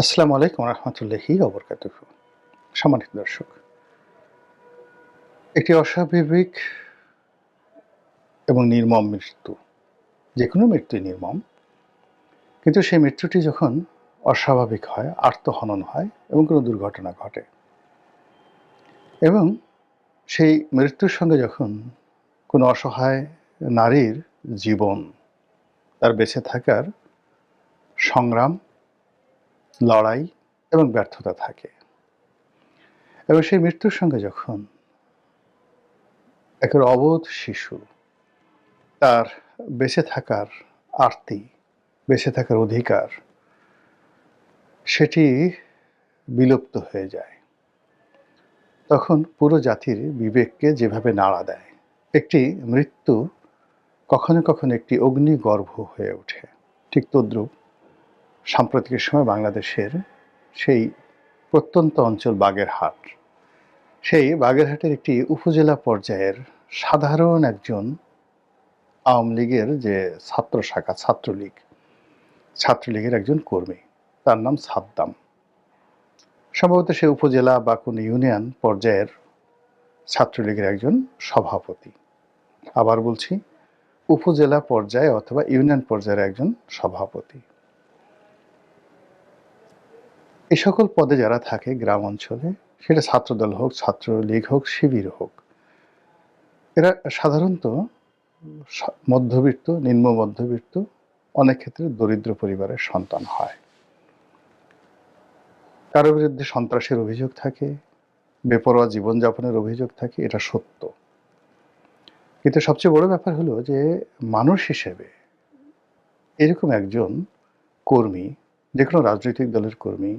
আসসালামু আলাইকুম রহমতুল্লাহি ওবরকাতুহু। সম্মানিত দর্শক, একটি অস্বাভাবিক এবং নির্মম মৃত্যু, যে কোনো মৃত্যুই নির্মম, কিন্তু সেই মৃত্যুটি যখন অস্বাভাবিক হয়, আত্মহনন হয় এবং কোনো দুর্ঘটনা ঘটে এবং সেই মৃত্যুর সঙ্গে যখন কোনো অসহায় নারীর জীবন, তার বেঁচে থাকার সংগ্রাম, লড়াই এবং ব্যর্থতা থাকে এবং সেই মৃত্যুর সঙ্গে যখন একের অবোধ শিশু তার বেঁচে থাকার আরতি, বেঁচে থাকার অধিকার, সেটি বিলুপ্ত হয়ে যায়, তখন পুরো জাতির বিবেককে যেভাবে নাড়া দেয়। একটি মৃত্যু কখনো কখনো একটি অগ্নিগর্ভ হয়ে ওঠে। ঠিক তদ্রূপ সাম্প্রতিক সময় বাংলাদেশের সেই প্রত্যন্ত অঞ্চল বাগেরহাট, সেই বাগেরহাটের একটি উপজেলা পর্যায়ের সাধারণ একজন আওয়ামী লীগের যে ছাত্র শাখা, ছাত্রলীগের একজন কর্মী, তার নাম সাদ্দাম। সম্ভবত সে উপজেলা বা কোনো ইউনিয়ন পর্যায়ের ছাত্রলীগের একজন সভাপতি। আবার বলছি, উপজেলা পর্যায়ে অথবা ইউনিয়ন পর্যায়ের একজন সভাপতি। এই সকল পদে যারা থাকে গ্রাম অঞ্চলে, সেটা ছাত্রদল হোক, ছাত্রলীগ হোক, শিবির হোক, এরা সাধারণত মধ্যবিত্ত, নিম্ন মধ্যবিত্ত, অনেক ক্ষেত্রে দরিদ্র পরিবারের সন্তান হয়। কারো বিরুদ্ধে সন্ত্রাসের অভিযোগ থাকে, বেপরোয়া জীবনযাপনের অভিযোগ থাকে, এটা সত্য। কিন্তু সবচেয়ে বড় ব্যাপার হলো যে মানুষ হিসেবে এরকম একজন কর্মী, যে কোনো রাজনৈতিক দলের কর্মী,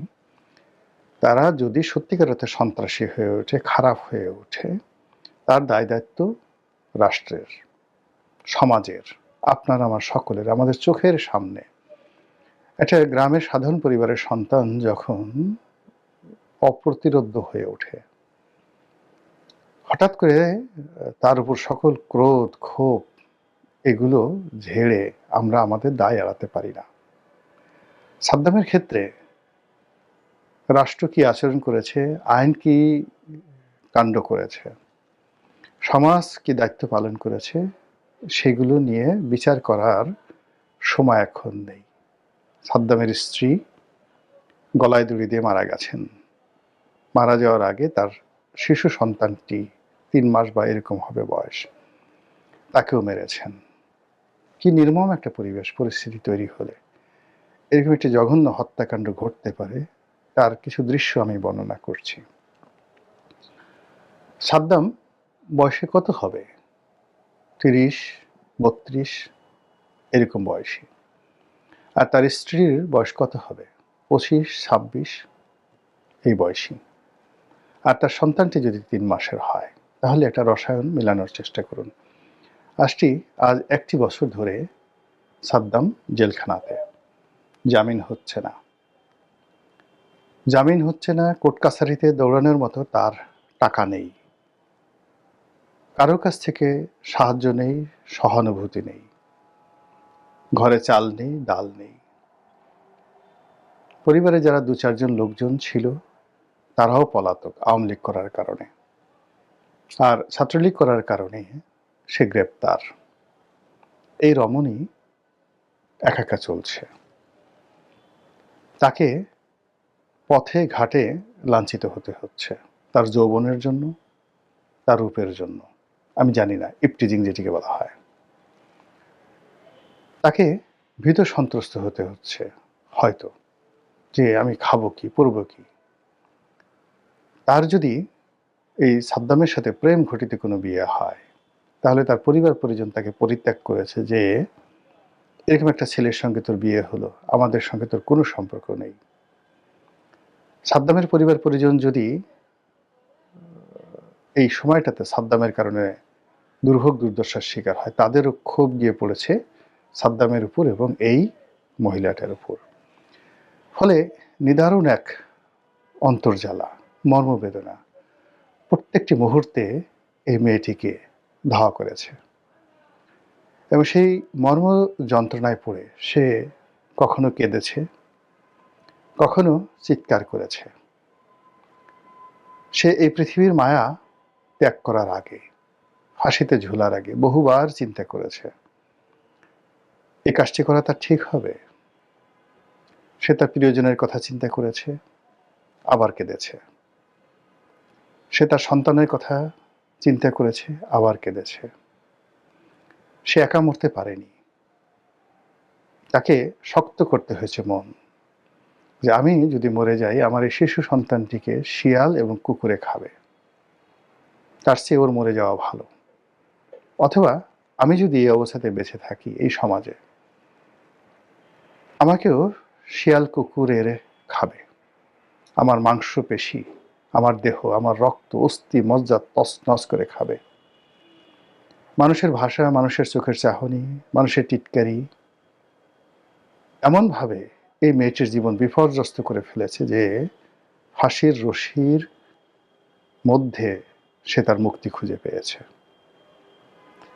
তারা যদি সত্যিকার অর্থে সন্ত্রাসী হয়ে ওঠে, খারাপ হয়ে ওঠে, তার দায় দায়িত্ব রাষ্ট্রের, সমাজের, আপনার আমার সকলের। আমাদের চোখের সামনে একটা গ্রামের সাধারণ পরিবারের সন্তান যখন অপ্রতিরোধ্য হয়ে ওঠে, হঠাৎ করে তার উপর সকল ক্রোধ, ক্ষোভ এগুলো ঝেড়ে আমরা আমাদের দায় এড়াতে পারি না। সাদ্দামের ক্ষেত্রে রাষ্ট্র কি আচরণ করেছে, আইন কি কাণ্ড করেছে, সমাজ কি দায়িত্ব পালন করেছে, সেগুলো নিয়ে বিচার করার সময় এখন নেই। সাদ্দামের স্ত্রী গলায় দড়ি দিয়ে মারা গেছেন। মারা যাওয়ার আগে তার শিশু সন্তানটি ৩ মাস বা এরকম হবে বয়স, তাকেও মেরেছেন। কি নির্মম একটা পরিস্থিতি তৈরি হলে এরকম একটি জঘন্য হত্যাকাণ্ড ঘটতে পারে, তার কিছু দৃশ্য আমি বর্ণনা করছি। সাদ্দাম বয়সে কত হবে? ৩০-৩২ এরকম বয়সী। আর তার স্ত্রীর বয়স কত হবে? ২৫-২৬ এই বয়সী। আর তার সন্তানটি যদি ৩ মাসের হয়, তাহলে একটা রসায়ন মেলানোর চেষ্টা করুন। আজ ১টি বছর ধরে সাদ্দাম জেলখানাতে, জামিন হচ্ছে না। জামিন হচ্ছে না, কোর্ট কাছারিতে দৌড়ানোর মতো তার টাকা নেই, কারো কাছ থেকে সাহায্য নেই, সহানুভূতি নেই, ঘরে চাল নেই, ডাল নেই। পরিবারে যারা ২-৪ জন লোকজন ছিল, তারাও পলাতক আওয়ামী লীগ করার কারণে, আর ছাত্রলীগ করার কারণে সে গ্রেপ্তার। এই রমণী একা একা চলছে, তাকে পথে ঘাটে লাঞ্ছিত হতে হচ্ছে তার যৌবনের জন্য, তার রূপের জন্য। আমি জানি না, ইপটিজিং যেটিকে বলা হয়। তাকে ভীত সন্ত্রস্ত হতে হচ্ছে হয়তো, যে আমি খাবো কি, পরবো কি। তার যদি এই সাদ্দামের সাথে প্রেম ঘটিত কোনো বিয়ে হয়, তাহলে তার পরিবার পরিজন তাকে পরিত্যাগ করেছে যে এরকম একটা ছেলের সঙ্গে তোর বিয়ে হলো, আমাদের সঙ্গে তোর কোনো সম্পর্ক নেই। সাদ্দামের পরিবার পরিজন যদি এই সময়টাতে সাদ্দামের কারণে দুর্ভোগ দুর্দশার শিকার হয়, তাদেরও ক্ষোভ গিয়ে পড়েছে সাদ্দামের উপর এবং এই মহিলাটার উপর। ফলে নিদারুণ এক অন্তর্জ্বালা, মর্মবেদনা প্রত্যেকটি মুহূর্তে এই মেয়েটিকে ধাওয়া করেছে এবং সেই মর্ম যন্ত্রণায় পড়ে সে কখনো কেঁদেছে, কখনো চিৎকার করেছে। সে এই পৃথিবীর মায়া ত্যাগ করার আগে, ফাঁসিতে ঝুলার আগে বহুবার চিন্তা করেছে এই কাজটি করা তার ঠিক হবে। সে তার প্রিয়জনের কথা চিন্তা করেছে, আবার কেঁদেছে। সে তার সন্তানের কথা চিন্তা করেছে, আবার কেঁদেছে। সে একা মরতে পারেনি, তাকে শক্ত করতে হয়েছে মন, যে আমি যদি মরে যাই আমার এই শিশু সন্তানটিকে শিয়াল এবং কুকুরে খাবে, তার চেয়ে ওর মরে যাওয়া ভালো। অথবা আমি যদি এই অবস্থাতে বেঁচে থাকি এই সমাজে, আমাকেও শিয়াল কুকুরের খাবে, আমার মাংসপেশি, আমার দেহ, আমার রক্ত, অস্থি মজ্জা তছনছ করে খাবে। মানুষের ভাষা, মানুষের চোখের চাহনি, মানুষের টিটকারি এমনভাবে এই মেয়েটির জীবন বিপর্যস্ত করে ফেলেছে যে ফাঁসির রশির মধ্যে সে তার মুক্তি খুঁজে পেয়েছে।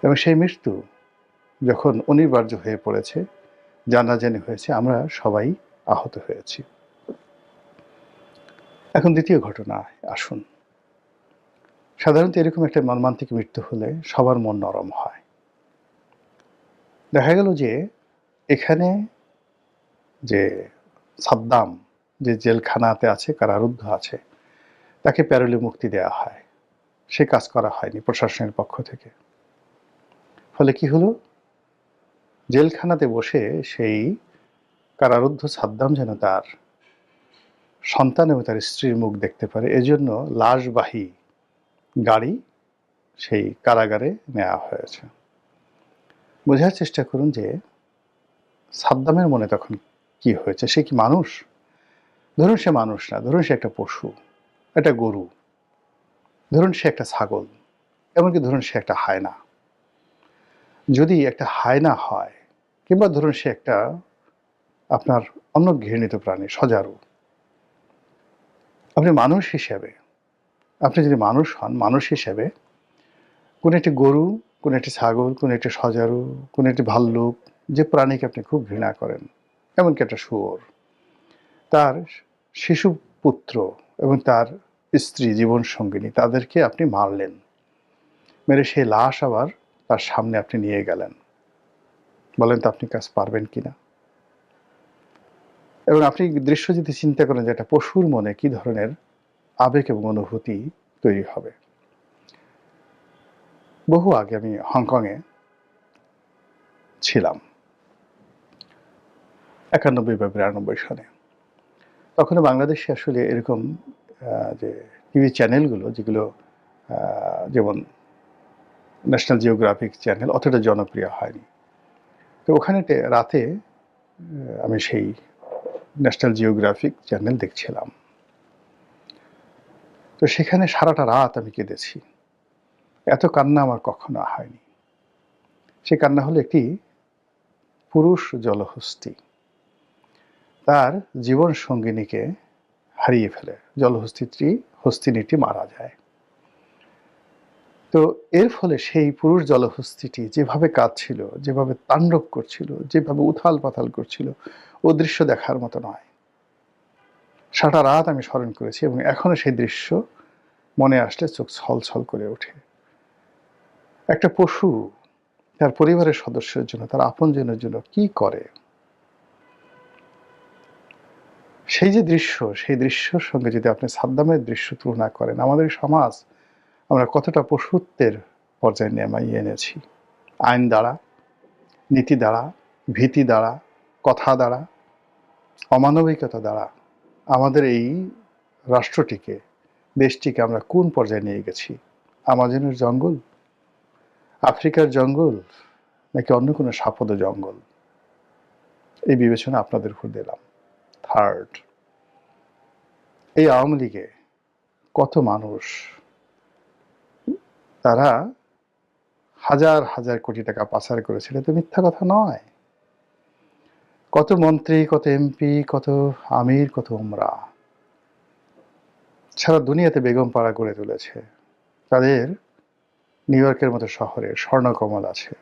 এবং সেই মৃত্যু যখন অনিবার্য হয়ে পড়েছে, জানাজানি হয়েছে, আমরা সবাই আহত হয়েছি। এখন দ্বিতীয় ঘটনায় আসুন। সাধারণত এরকম একটা মর্মান্তিক মৃত্যু হলে সবার মন নরম হয়। দেখা গেল যে এখানে যে সাদ্দাম যে জেলখানাতে আছে, কারারুদ্ধ আছে, তাকে প্যারোলে মুক্তি দেওয়া হয়। সে কাজ করা হয়নি প্রশাসনের পক্ষ থেকে। ফলে কি হলো, জেলখানাতে বসে সেই কারারুদ্ধ সাদ্দাম যেন তার সন্তান এবং তার স্ত্রীর মুখ দেখতে পারে, এজন্য লাশবাহী গাড়ি সেই কারাগারে নেওয়া হয়েছে। বোঝার চেষ্টা করুন যে সাদ্দামের মনে তখন কি হয়েছে। সে কি মানুষ? ধরুন সে মানুষ না, ধরুন সে একটা পশু, একটা গরু, ধরুন সে একটা ছাগল, এমনকি ধরুন সে একটা হায়না। যদি একটা হায়না হয়, কিংবা ধরুন সে একটা আপনার অন্য ঘৃণিত প্রাণী, সজারু, আপনি মানুষ হিসেবে, আপনি যদি মানুষ হন, মানুষ হিসেবে কোন একটি গরু, কোন একটি ছাগল, কোন একটি সজারু, কোন একটি ভাল্লুক, যে প্রাণীকে আপনি খুব ঘৃণা করেন, এমনকি একটা শুয়োর, তার শিশু পুত্র এবং তার স্ত্রী, জীবন সঙ্গিনী, তাদেরকে আপনি মারলেন, মেরে সেই লাশ আবার তার সামনে আপনি নিয়ে গেলেন। বলেন তো আপনি কাজ পারবেন কিনা? এবং আপনি দৃশ্য যদি চিন্তা করেন যে একটা পশুর মনে কি ধরনের আবেগ এবং অনুভূতি তৈরি হবে। বহু আগে আমি হংকংয়ে ছিলাম 91 বা 92 সালে। তখন বাংলাদেশে আসলে এরকম যে টিভি চ্যানেলগুলো, যেগুলো যেমন ন্যাশনাল জিওগ্রাফিক চ্যানেল, অতটা জনপ্রিয় হয়নি। তো ওখানে রাতে আমি সেই ন্যাশনাল জিওগ্রাফিক চ্যানেল দেখছিলাম। তো সেখানে সারাটা রাত আমি কেঁদেছি। এত কান্না আমার কখনো হয়নি। সে কান্না হলো একটি পুরুষ জলহস্তী তার জীবন সঙ্গিনীকে হারিয়ে ফেলে, হস্তিনীটি মারা যায়। তো এর ফলে সেই পুরুষ জলহস্তিটি যেভাবে কাঁদছিল, যেভাবে তাণ্ডব করছিল, যেভাবে উথাল পাথাল করছিল, ও দৃশ্য দেখার মতো নয়। সারা রাত আমি স্মরণ করেছি এবং এখনো সেই দৃশ্য মনে আসলে চোখ ছলছল করে ওঠে। একটা পশু তার পরিবারের সদস্যের জন্য, তার আপনজনের জন্য কি করে, সেই যে দৃশ্য, সেই দৃশ্যের সঙ্গে যদি আপনি সাদ্দামের দৃশ্য তুলনা করেন, আমাদের সমাজ আমরা কতটা পশুত্বের পর্যায়ে নামিয়ে এনেছি। আইন দ্বারা, নীতি দ্বারা, ভীতি দ্বারা, কথা দ্বারা, অমানবিকতা দ্বারা আমাদের এই রাষ্ট্রটিকে, দেশটিকে আমরা কোন পর্যায়ে নিয়ে গেছি? আমাজনের জঙ্গল, আফ্রিকার জঙ্গল, নাকি অন্য কোনো সাপদ জঙ্গল? এই বিবেচনা আপনাদের উপর দিলাম। থার্ড, এই আওয়ামী লীগে কত মানুষ, তারা হাজার হাজার কোটি টাকা পাচার করেছিল, তো মিথ্যা কথা নয়। কত মন্ত্রী, কত এমপি, কত আমির, কত উমরা সারা দুনিয়াতে বেগম পাড়া গড়ে তুলেছে। তাদের নিউ ইয়র্কের মতো শহরে স্বর্ণকমল আছে,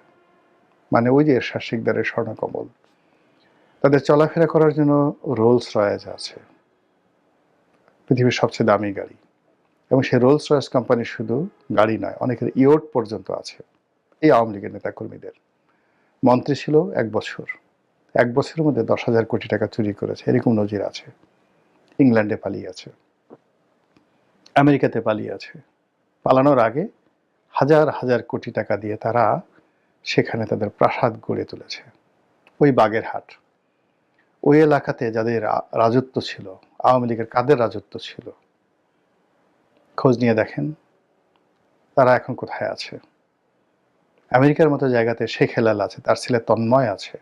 মানে ওই যে এরশাদ শিকদারের স্বর্ণকমল। তাদের চলাফেরা করার জন্য রোলস রয়েস আছে। পৃথিবীর সবচেয়ে দামি গাড়ি, এবং সেই রোলস রয়েস কোম্পানি শুধু গাড়ি নয়, অনেকের ইয়ট পর্যন্ত আছে এই আওয়ামী লীগের নেতাকর্মীদের। মন্ত্রী ছিল 1 বছর, 1 বছরের মধ্যে 10,000 কোটি টাকা চুরি করেছে, এরকম নজির আছে। ইংল্যান্ডে পালিয়ে আছে, আমেরিকাতে পালিয়ে আছে। পালানোর আগে হাজার হাজার কোটি টাকা দিয়ে তারা সেখানে তাদের প্রাসাদ গড়ে তুলেছে। ওই বাগেরহাট, ওই এলাকাতে যাদের রাজত্ব ছিল, আওয়ামী লীগের কাদের রাজত্ব ছিল, খোঁজ নিয়ে দেখেন তারা এখন কোথায় আছে। আমেরিকার মতো জায়গাতে শেখ হেলাল আছে, তার ছেলে তন্ময় আছে।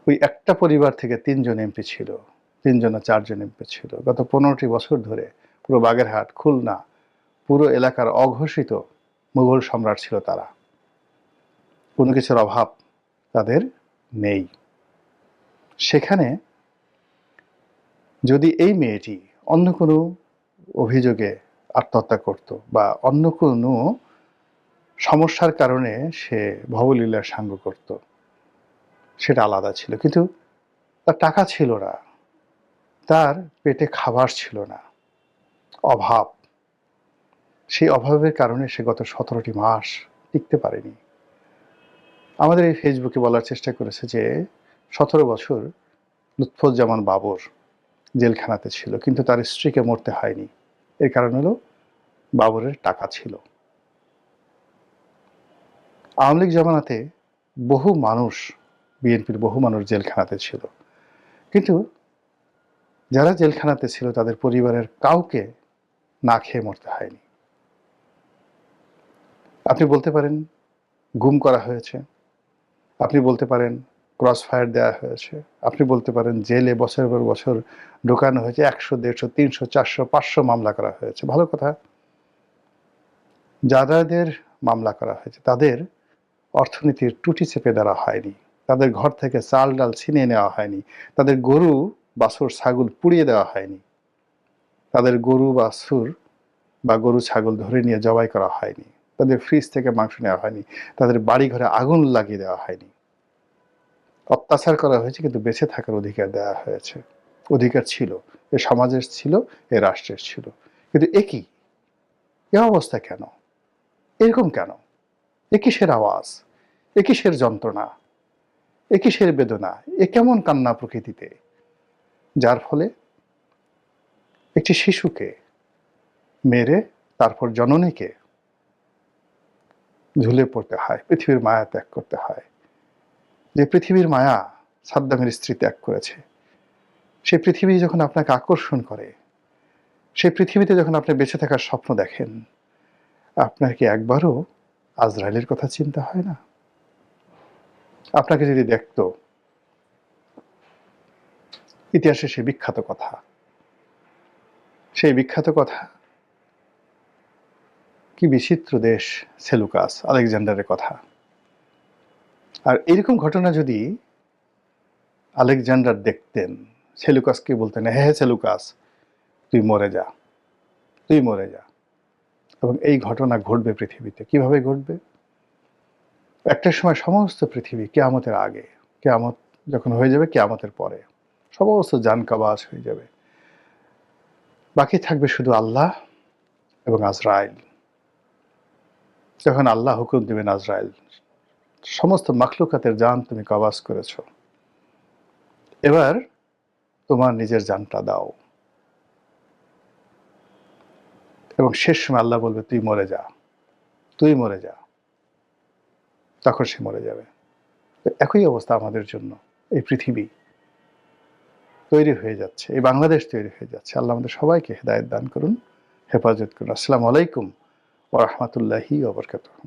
ওই একটা পরিবার থেকে 3জন এমপি ছিল, 3জন না 4জন এমপি ছিল। গত 15টি বছর ধরে পুরো বাগেরহাট, খুলনা, পুরো এলাকার অঘোষিত মুঘল সম্রাট ছিল তারা। কোনো কিছুর অভাব তাদের নেই। সেখানে যদি এই মেয়েটি অন্য কোনো অভিযোগে আত্মহত্যা করত বা অন্য কোনো সমস্যার কারণে সে ভবলীলার সাঙ্গ করত, সেটা আলাদা ছিল। কিন্তু তার টাকা ছিল না, তার পেটে খাবার ছিল না, অভাব। সেই অভাবের কারণে সে গত 17টি মাস টিকতে পারেনি। আমাদের এই ফেসবুকে বলার চেষ্টা করেছে যে 17 বছর লুৎফুজ্জামান বাবর জেলখানাতে ছিল, কিন্তু তার স্ত্রীকে মরতে হয়নি। এর কারণ হলো বাবরের টাকা ছিল। আওয়ামী লীগ জমানাতে বহু মানুষ, বিএনপির বহু মানুষ জেলখানাতে ছিল, কিন্তু যারা জেলখানাতে ছিল তাদের পরিবারের কাউকে না খেয়ে মরতে হয়নি। আপনি বলতে পারেন গুম করা হয়েছে, আপনি বলতে পারেন ক্রস ফায়ার দেওয়া হয়েছে, আপনি বলতে পারেন জেলে বছরের পর বছর ঢোকানো হয়েছে, 100, 150, 300, 400, 500 মামলা করা হয়েছে। ভালো কথা। যাদের মামলা করা হয়েছে তাদের অর্থনীতির টুটি চেপে ধরা হয়নি, তাদের ঘর থেকে চাল ডাল ছিনিয়ে নেওয়া হয়নি, তাদের গরু বাছুর ছাগল পুড়িয়ে দেওয়া হয়নি, তাদের গরু বাছুর বা গরু ছাগল ধরে নিয়ে জবাই করা হয়নি, তাদের ফ্রিজ থেকে মাংস নেওয়া হয়নি, তাদের বাড়ি ঘরে আগুন লাগিয়ে দেওয়া হয়নি। অত্যাচার করা হয়েছে, কিন্তু বেঁচে থাকার অধিকার দেওয়া হয়েছে। অধিকার ছিল, এ সমাজের ছিল, এ রাষ্ট্রের ছিল। কিন্তু একই এ অবস্থা কেন? এরকম কেন? এ কিসের আওয়াজ? এ কিসের যন্ত্রণা? এ কিসের বেদনা? এ কেমন কান্না প্রকৃতিতে, যার ফলে একটি শিশুকে মেরে তারপর জননীকে ঝুলে পড়তে হয়, পৃথিবীর মায়া ত্যাগ করতে হয়। যে পৃথিবীর মায়া সাদ্দামের স্ত্রী ত্যাগ করেছে, সেই পৃথিবী যখন আপনাকে আকর্ষণ করে, সেই পৃথিবীতে যখন আপনি বেঁচে থাকার স্বপ্ন দেখেন, আপনার কি একবারও আজরাইলের কথা চিন্তা হয় না? আপনাকে যদি দেখতো, ইতিহাসে সেই বিখ্যাত কথা, সেই বিখ্যাত কথা, কি বিচিত্র দেশ সেলুকাস, আলেকজান্ডারের কথা। আর এরকম ঘটনা যদি আলেকজান্ডার দেখতেন, সেলুকাসকে বলতেন, হ্যাঁ সেলুকাস, তুই মরে যা, তুই মরে যা। এবং এই ঘটনা ঘটবে পৃথিবীতে। কিভাবে ঘটবে? একটা সময় সমস্ত পৃথিবী কিয়ামতের আগে, কিয়ামত যখন হয়ে যাবে, কিয়ামতের পরে সমস্ত জানকাবাজ হয়ে যাবে। বাকি থাকবে শুধু আল্লাহ এবং আজরাইল। যখন আল্লাহ হুকুম দেবেন, আজরাইল, সমস্ত মাখলুকাতের জান তুমি কবাজ করেছ, এবার তোমার নিজের জানটা দাও। এবং শেষ সময় আল্লাহ বলবে, তুই মরে যা, তুই মরে যা। তখন সে মরে যাবে। একই অবস্থা আমাদের জন্য। এই পৃথিবী তৈরি হয়ে যাচ্ছে, এই বাংলাদেশ তৈরি হয়ে যাচ্ছে। আল্লাহ আমাদের সবাইকে হেদায়েত দান করুন, হেফাজত করুন। আসসালামু আলাইকুম ওয়া রাহমাতুল্লাহি ওয়া বারাকাতুহু।